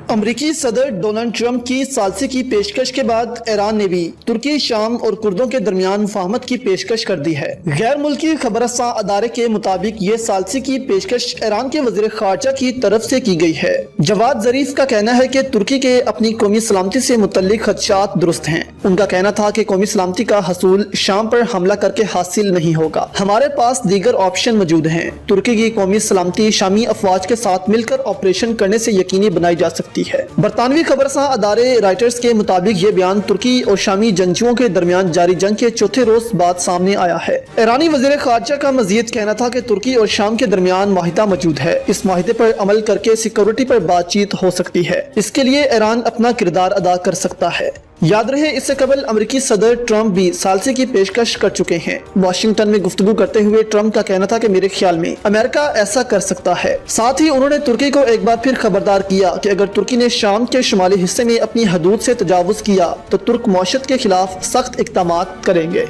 امریکی صدر Donald Trump کی ثالثی کی پیشکش کے بعد ایران نے بھی ترکی، شام اور کردوں کے درمیان مفاہمت کی پیشکش کر دی ہے۔ غیر ملکی خبر رساں ادارے کے مطابق یہ ثالثی کی پیشکش ایران کے وزیر خارجہ کی طرف سے کی گئی ہے۔ جواد ظریف کا کہنا ہے کہ ترکی کے اپنی قومی سلامتی سے متعلق خدشات درست ہیں۔ ان کا کہنا تھا کہ قومی سلامتی کا حصول شام پر حملہ کر کے حاصل نہیں ہوگا، ہمارے پاس دیگر آپشن موجود ہیں۔ ترکی کی قومی سلامتی شامی افواج کے ساتھ مل کر آپریشن کرنے سے یقینی بنائی جا سکتی ہے۔ برطانوی خبر رساں ادارے رائٹرز کے مطابق یہ بیان ترکی اور شامی جنگجوؤں کے درمیان جاری جنگ کے چوتھے روز بعد سامنے آیا ہے۔ ایرانی وزیر خارجہ کا مزید کہنا تھا کہ ترکی اور شام کے درمیان معاہدہ موجود ہے، اس معاہدے پر عمل کر کے سیکورٹی پر بات چیت ہو سکتی ہے، اس کے لیے ایران اپنا کردار ادا کر سکتا ہے۔ یاد رہے اس سے قبل امریکی صدر ٹرمپ بھی ثالثی کی پیشکش کر چکے ہیں۔ واشنگٹن میں گفتگو کرتے ہوئے ٹرمپ کا کہنا تھا کہ میرے خیال میں امریکہ ایسا کر سکتا ہے۔ ساتھ ہی انہوں نے ترکی کو ایک بار پھر خبردار کیا کہ اگر ترکی نے شام کے شمالی حصے میں اپنی حدود سے تجاوز کیا تو ترک معیشت کے خلاف سخت اقدامات کریں گے۔